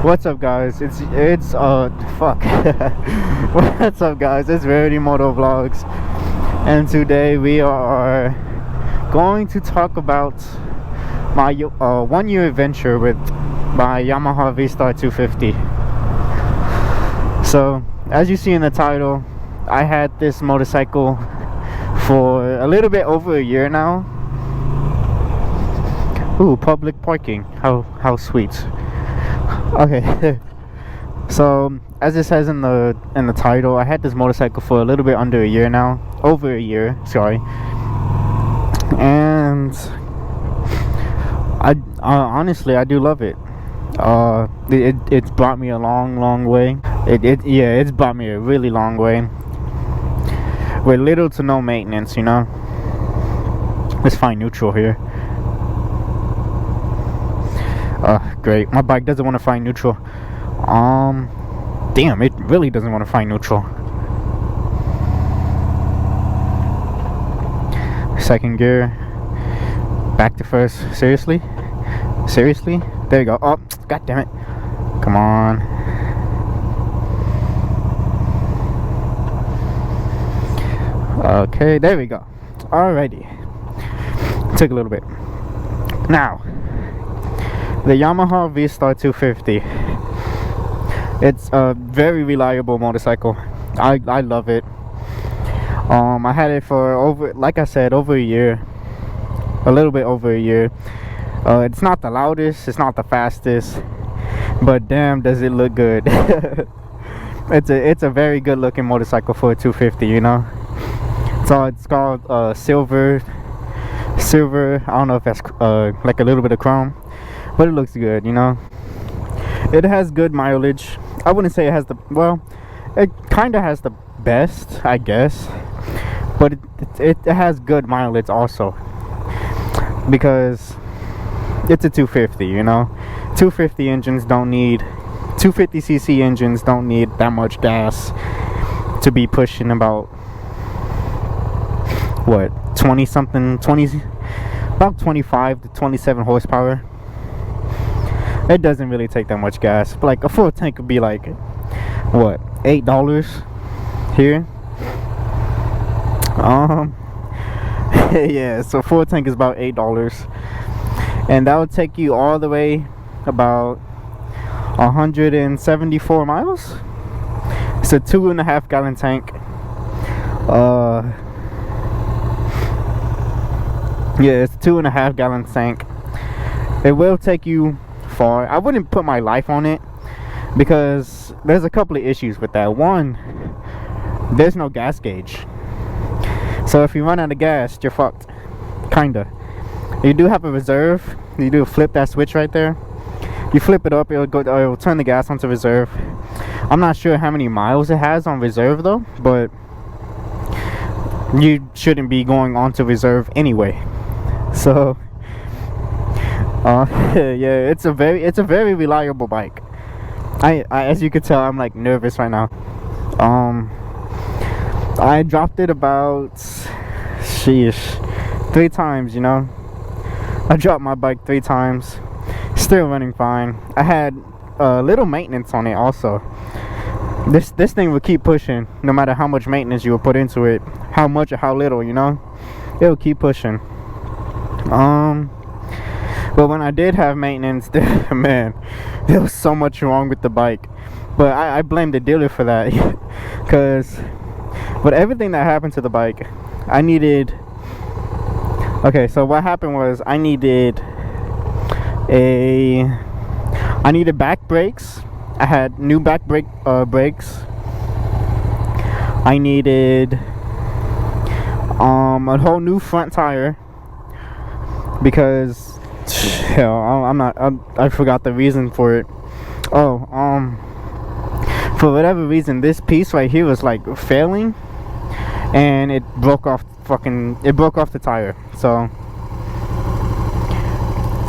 What's up, guys? It's fuck. What's up, guys? It's Rarity Moto Vlogs, and today we are going to talk about my 1-year adventure with my Yamaha Vstar 250. So, as you see in the title, I had this motorcycle for a little bit over a year now. Ooh, public parking. How sweet. Okay. So as it says in the title, I had this motorcycle for a little bit under a year now. Over a year, sorry. And I honestly, I do love it. It's brought me a long way. It's brought me a really long way with little to no maintenance, you know. Let's find neutral here. Great. My bike doesn't want to find neutral. Damn, it really doesn't want to find neutral. Second gear. Back to first. Seriously? Seriously? There you go. Oh, god damn it. Come on. Okay, there we go. Alrighty. Took a little bit. Now, the Yamaha Vstar 250. It's a very reliable motorcycle. I love it. I had it for over a year. A little bit over a year. It's not the loudest, it's not the fastest, but damn does it look good. It's a very good looking motorcycle for a 250, you know. So it's called silver. I don't know if that's like a little bit of chrome, but it looks good, you know. It has good mileage. I wouldn't say it has it kind of has the best, I guess, but it has good mileage also, because it's a 250, you know. 250 engines don't need 250cc engines don't need that much gas to be pushing about what, about 25 to 27 horsepower. It doesn't really take that much gas. Like a full tank would be like, what, $8 here? Yeah, so full tank is about $8, and that would take you all the way about 174 miles. It's a 2.5 gallon tank. Yeah, it's a 2.5 gallon tank. It will take you far. I wouldn't put my life on it because there's a couple of issues with that. One, there's no gas gauge, so if you run out of gas, you're fucked. Kinda. You do have a reserve. You do flip that switch right there. You flip it up, it'll turn the gas onto reserve. I'm not sure how many miles it has on reserve though, but you shouldn't be going onto reserve anyway. So yeah, it's a very reliable bike. I as you can tell, I'm like nervous right now. I dropped it about 3 times, you know. I dropped my bike 3 times. Still running fine. I had little maintenance on it also. This thing will keep pushing no matter how much maintenance you will put into it, how much or how little, you know. It'll keep pushing. But when I did have maintenance, man, there was so much wrong with the bike. But I blame the dealer for that. Because with everything that happened to the bike, I needed... Okay, so what happened was I needed back brakes. I had new back brakes. I needed a whole new front tire, because I forgot the reason for it. For whatever reason, this piece right here was like failing, and it broke off the tire. So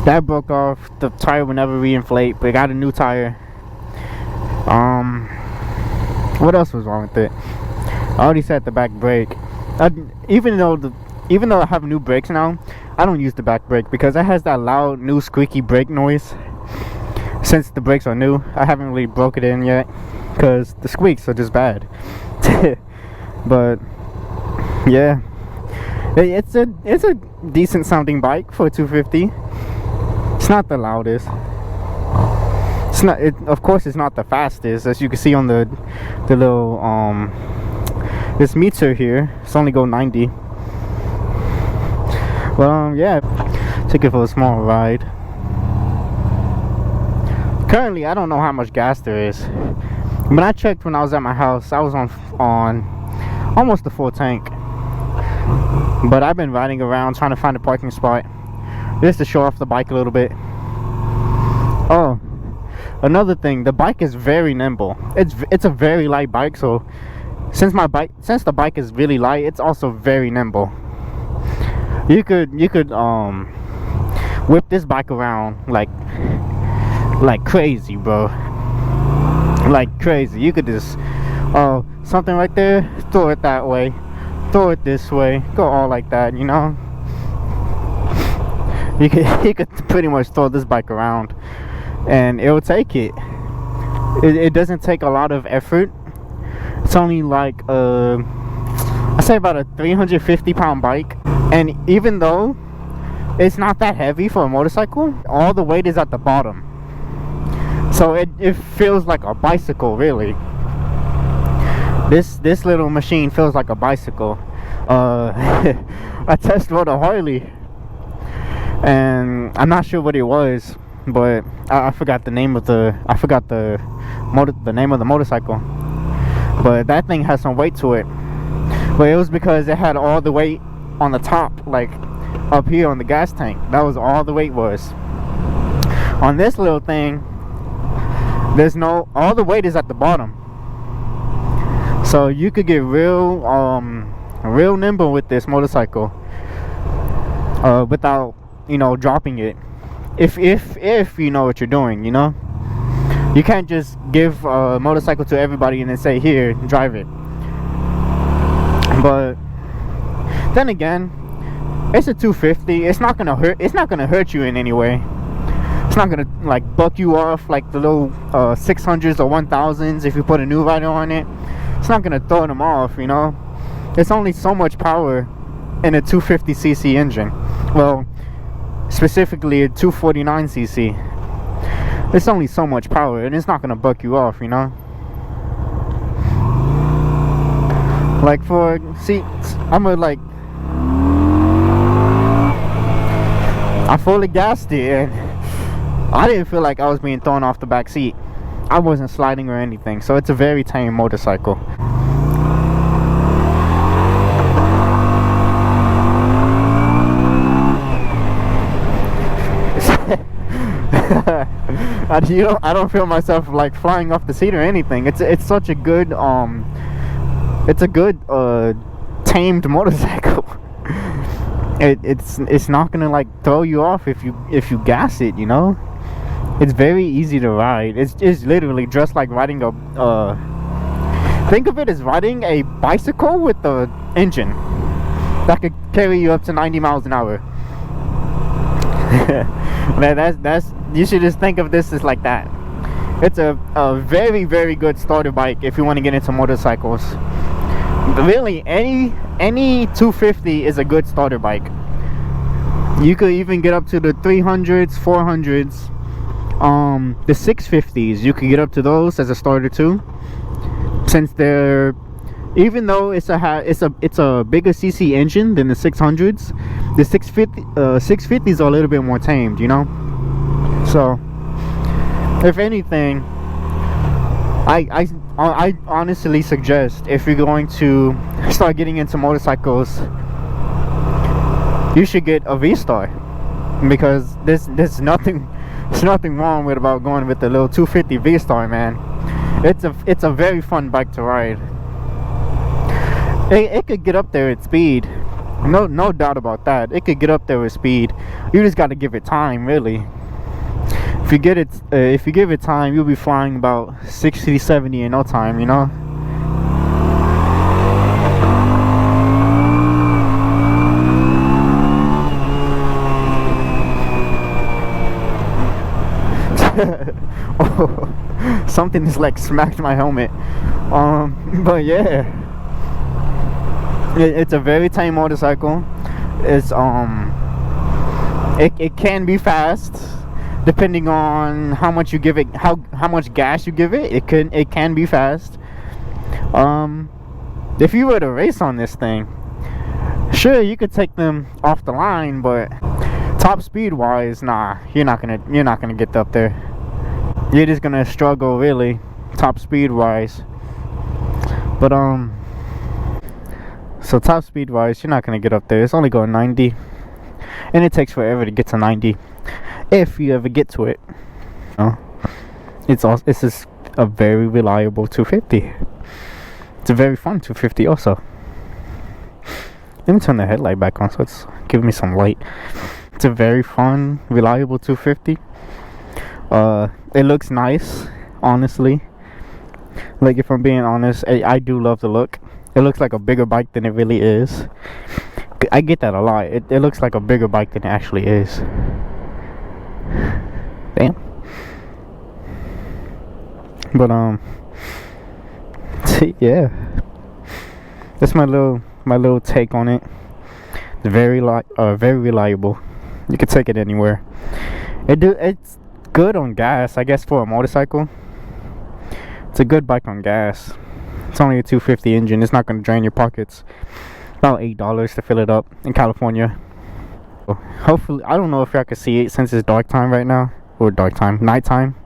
that broke off. The tire would never reinflate, but I got a new tire. What else was wrong with it? I already said the back brake. Even though I have new brakes now, I don't use the back brake because it has that loud new squeaky brake noise. since the brakes are new. I haven't really broke it in yet because the squeaks are just bad. But yeah, it's a decent sounding bike for a 250. It's not the loudest. It's not. Of course, it's not the fastest, as you can see on the little this meter here. It's only go 90. Well, yeah, took it for a small ride. Currently, I don't know how much gas there is. When I checked when I was at my house, I was on almost a full tank. But I've been riding around trying to find a parking spot just to show off the bike a little bit. Oh, another thing, the bike is very nimble. It's a very light bike, so since the bike is really light, it's also very nimble. You could whip this bike around like crazy, bro. Like crazy. You could just something right there, throw it that way, throw it this way, go all like that, you know. You could pretty much throw this bike around and it will take it. It doesn't take a lot of effort. It's only like I say about a 350-pound bike, and even though it's not that heavy for a motorcycle, all the weight is at the bottom, so it feels like a bicycle, really. This little machine feels like a bicycle. I test rode a Harley, and I'm not sure what it was, but I forgot the name of the name of the motorcycle. But that thing has some weight to it. But it was because it had all the weight on the top, like up here on the gas tank. That was all the weight was. On this little thing, all the weight is at the bottom. So you could get real nimble with this motorcycle without, you know, dropping it. If you know what you're doing, you know. You can't just give a motorcycle to everybody and then say, here, drive it. But then again, it's a 250. It's not gonna hurt you in any way. It's not gonna like buck you off like the little 600s or 1000s if you put a new rider on it. It's not gonna throw them off, you know. It's only so much power in a 250cc engine. Well, specifically a 249cc. It's only so much power, and it's not gonna buck you off, you know. Like I fully gassed it, and I didn't feel like I was being thrown off the back seat. I wasn't sliding or anything, so it's a very tame motorcycle. I don't feel myself like flying off the seat or anything. It's such a good tamed motorcycle. It's not gonna like throw you off if you gas it, you know. It's very easy to ride. It's literally just like riding think of it as riding a bicycle with the engine that could carry you up to 90 miles an hour. That's you should just think of this as like that. It's a very, very good starter bike if you want to get into motorcycles. Really, any 250 is a good starter bike. You could even get up to the 300s, 400s, the 650s. You could get up to those as a starter too, since they're, even though it's a bigger cc engine than the 600s, the 650s are a little bit more tamed, you know. So if anything, I honestly suggest, if you're going to start getting into motorcycles, you should get a Vstar, because there's nothing wrong with about going with the little 250 Vstar, man. It's a very fun bike to ride. It could get up there at speed, no doubt about that. It could get up there with speed. You just got to give it time, really. If you give it time, you'll be flying about 60, 70 in no time, you know. Oh, something just like smacked my helmet. But yeah, it's a very tame motorcycle. It's it can be fast depending on how much you give it, how much gas you give it. It can be fast. If you were to race on this thing, sure, you could take them off the line, but top speed wise, nah, you're not gonna get up there. You're just gonna struggle, really, top speed wise. But so top speed wise, you're not gonna get up there. It's only going 90, and it takes forever to get to 90 if you ever get to it. It's just a very reliable 250. It's a very fun 250 also. Let me turn the headlight back on so it's giving me some light. It's a very fun, reliable 250. It looks nice, honestly. Like, if I'm being honest, I do love the look. It looks like a bigger bike than it really is. I get that a lot. It looks like a bigger bike than it actually is. Damn. But yeah, that's my little take on it. It's very reliable. You can take it anywhere. It's good on gas, I guess, for a motorcycle. It's a good bike on gas. It's only a 250 engine. It's not going to drain your pockets. About $8 to fill it up in California. Hopefully, I don't know if y'all can see it since it's dark time right now, or nighttime.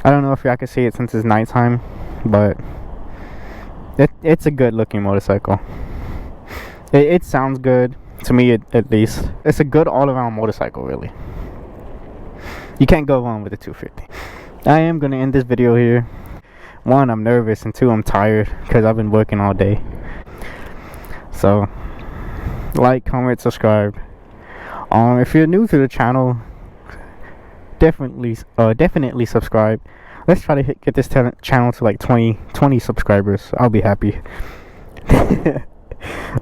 I don't know if y'all can see it since it's nighttime, but it's a good looking motorcycle. It sounds good to me, at least. It's a good all around motorcycle, really. You can't go wrong with a 250. I am gonna end this video here. One, I'm nervous, and two, I'm tired because I've been working all day. So, like, comment, subscribe. If you're new to the channel, definitely subscribe. Let's try to get this channel to like 20 subscribers. I'll be happy.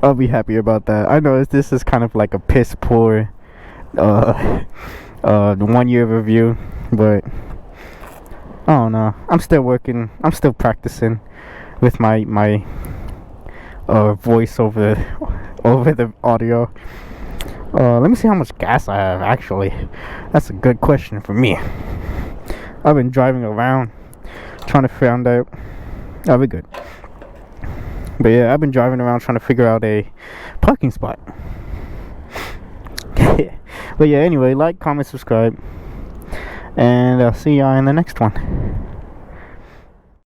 I'll be happy about that. I know this is kind of like a piss poor 1 year review, but I don't know. I'm still working. I'm still practicing with my voice over the audio. Let me see how much gas I have, actually. That's a good question for me. I've been driving around trying to find out. Oh, we're good. But yeah, I've been driving around trying to figure out a parking spot. But yeah, anyway, like, comment, subscribe, and I'll see y'all in the next one.